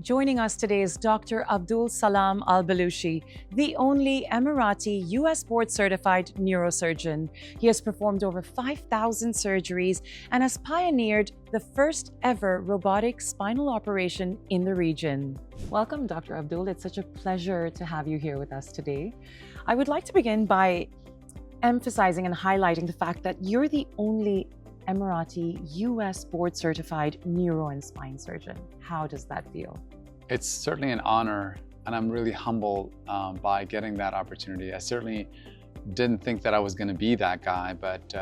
Joining us today is Dr. Abdul Salam Al Belushi, the only Emirati US board-certified neurosurgeon. He has performed over 5,000 surgeries and has pioneered the first ever robotic spinal operation in the region. Welcome, Dr. Abdul. It's such a pleasure to have you here with us today. I would like to begin by emphasizing and highlighting the fact that you're the only Emirati US board-certified neuro and spine surgeon. How does that feel? It's certainly an honor, and I'm really humbled by getting that opportunity. I certainly didn't think that I was going to be that guy, but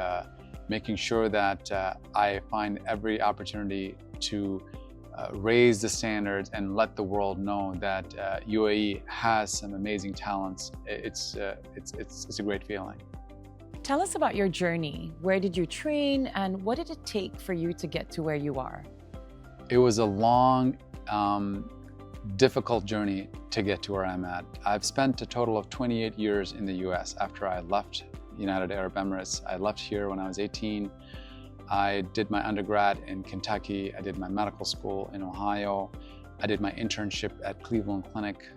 making sure that I find every opportunity to raise the standards and let the world know that UAE has some amazing talents. It's a great feeling. Tell us about your journey. Where did you train and what did it take for you to get to where you are? It was a long, difficult journey to get to where I'm at. I've spent a total of 28 years in the US after I left United Arab Emirates. I left here when I was 18. I did my undergrad in Kentucky. I did my medical school in Ohio. I did my internship at Cleveland Clinic,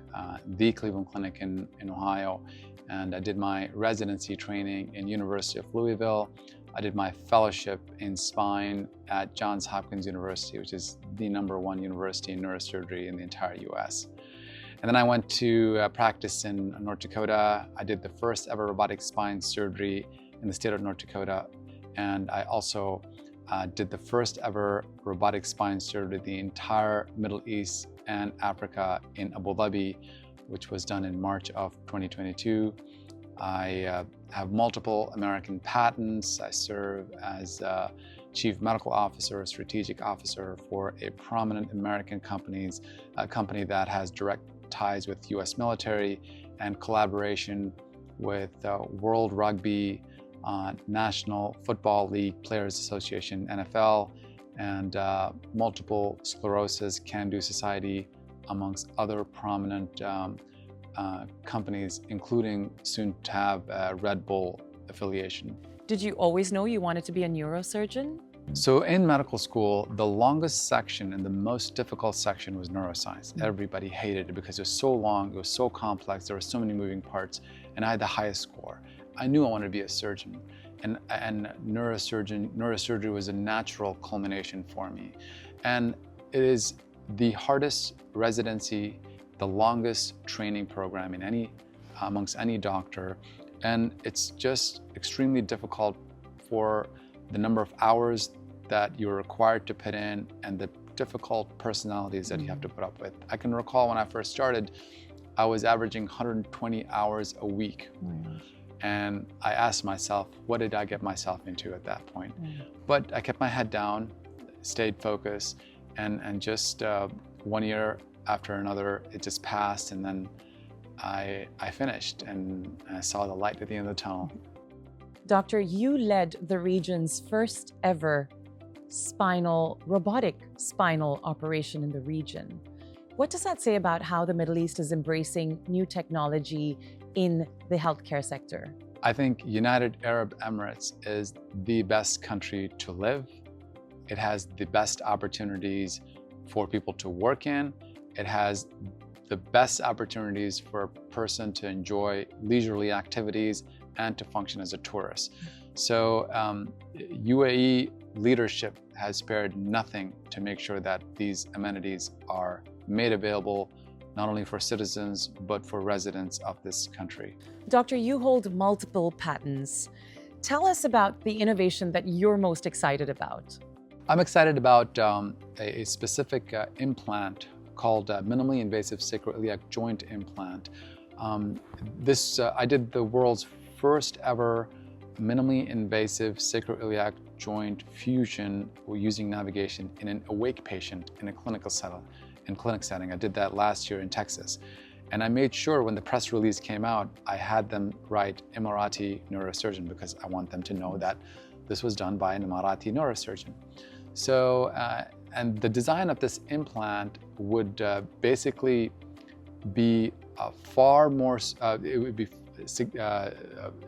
the Cleveland Clinic in Ohio. And I did my residency training in University of Louisville. I did my fellowship in spine at Johns Hopkins University, which is the #1 university in neurosurgery in the entire US. And then I went to practice in North Dakota. I did the first ever robotic spine surgery in the state of North Dakota. And I also did the first ever robotic spine surgery in the entire Middle East and Africa in Abu Dhabi, which was done in March of 2022. I have multiple American patents. I serve as Chief Medical Officer, Strategic Officer for a prominent American company that has direct ties with US military and collaboration with World Rugby, National Football League Players Association, NFL, and Multiple Sclerosis Can-Do Society, amongst other prominent companies, including soon to have a Red Bull affiliation. Did you always know you wanted to be a neurosurgeon? So in medical school, the longest section and the most difficult section was neuroscience. Everybody hated it because it was so long, it was so complex, there were so many moving parts, and I had the highest score. I knew I wanted to be a surgeon, and neurosurgery was a natural culmination for me. And it is the hardest residency, the longest training program in amongst any doctor, and it's just extremely difficult for the number of hours that you're required to put in and the difficult personalities that you have to put up with. I can recall when I first started, I was averaging 120 hours a week. And I asked myself, what did I get myself into at that point? But I kept my head down, stayed focused, and just 1 year after another, it just passed, and then I finished, and I saw the light at the end of the tunnel. Doctor, you led the region's first ever robotic spinal operation in the region. What does that say about how the Middle East is embracing new technology in the healthcare sector? I think United Arab Emirates is the best country to live. It has the best opportunities for people to work in. It has the best opportunities for a person to enjoy leisurely activities and to function as a tourist. So UAE leadership has spared nothing to make sure that these amenities are made available not only for citizens, but for residents of this country. Doctor, you hold multiple patents. Tell us about the innovation that you're most excited about. I'm excited about a specific implant called minimally invasive sacroiliac joint implant. I did the world's first ever minimally invasive sacroiliac joint fusion using navigation in an awake patient in a clinic setting. I did that last year in Texas. And I made sure when the press release came out, I had them write Emirati neurosurgeon because I want them to know that this was done by an Emirati neurosurgeon. So, and the design of this implant would basically be far more, it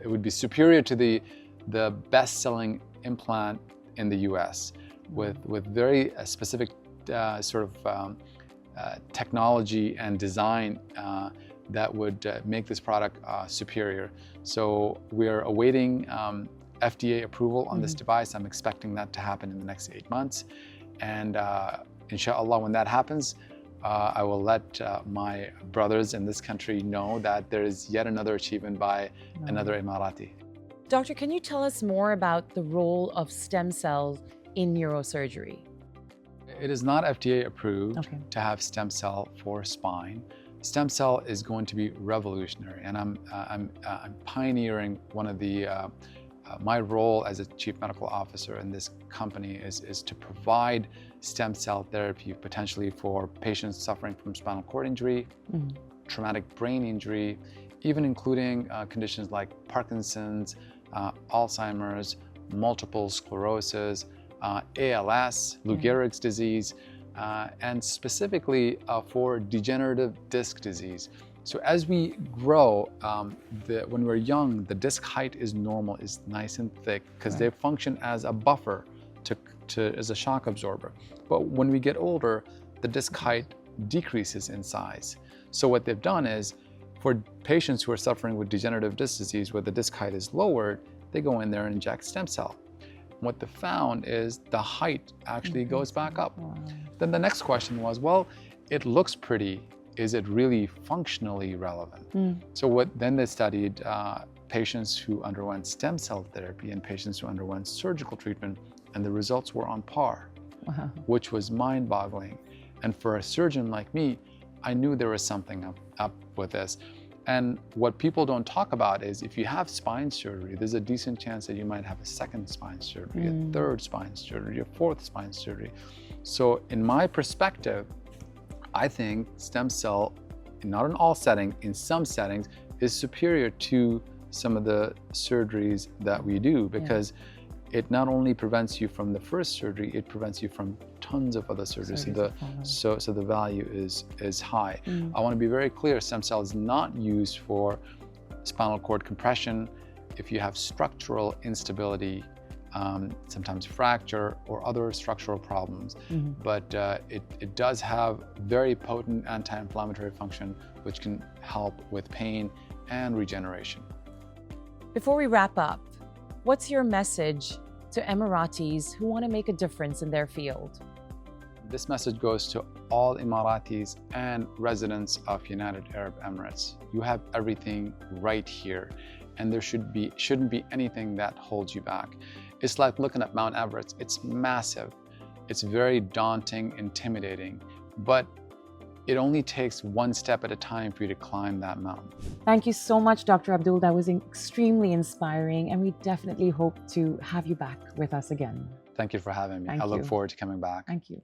would be superior to the best-selling implant in the US with very specific technology and design that would make this product superior. So we're awaiting FDA approval on this device. I'm expecting that to happen in the next 8 months. And inshallah, when that happens, I will let my brothers in this country know that there is yet another achievement by another Emirati. Doctor, can you tell us more about the role of stem cells in neurosurgery? It is not FDA approved to have stem cell for spine. Stem cell is going to be revolutionary, and I'm pioneering one of the my role as a chief medical officer in this company is to provide stem cell therapy potentially for patients suffering from spinal cord injury, traumatic brain injury, even including conditions like Parkinson's, Alzheimer's, multiple sclerosis, ALS, Lou Gehrig's disease, and specifically for degenerative disc disease. So as we grow, when we're young, the disc height is normal, is nice and thick, because they function as a buffer, as a shock absorber. But when we get older, the disc height decreases in size. So what they've done is, for patients who are suffering with degenerative disc disease, where the disc height is lowered, they go in there and inject stem cell. What they found is the height actually goes back up. Then the next question was, well, it looks pretty. Is it really functionally relevant? So then they studied patients who underwent stem cell therapy and patients who underwent surgical treatment, and the results were on par, which was mind-boggling. And for a surgeon like me, I knew there was something up with this. And what people don't talk about is, if you have spine surgery, there's a decent chance that you might have a second spine surgery, a third spine surgery, a fourth spine surgery. So in my perspective, I think stem cell, not in all settings, in some settings, is superior to some of the surgeries that we do, because it not only prevents you from the first surgery, it prevents you from tons of other surgeries. So the value is high. I want to be very clear, stem cell is not used for spinal cord compression. If you have structural instability, sometimes fracture or other structural problems, but it does have very potent anti-inflammatory function, which can help with pain and regeneration. Before we wrap up, what's your message to Emiratis who want to make a difference in their field? This message goes to all Emiratis and residents of United Arab Emirates. You have everything right here, and there shouldn't be anything that holds you back. It's like looking at Mount Everest. It's massive. It's very daunting, intimidating, but it only takes one step at a time for you to climb that mountain. Thank you so much, Dr. Abdul. That was extremely inspiring, and we definitely hope to have you back with us again. Thank you for having me. I look forward to coming back. Thank you.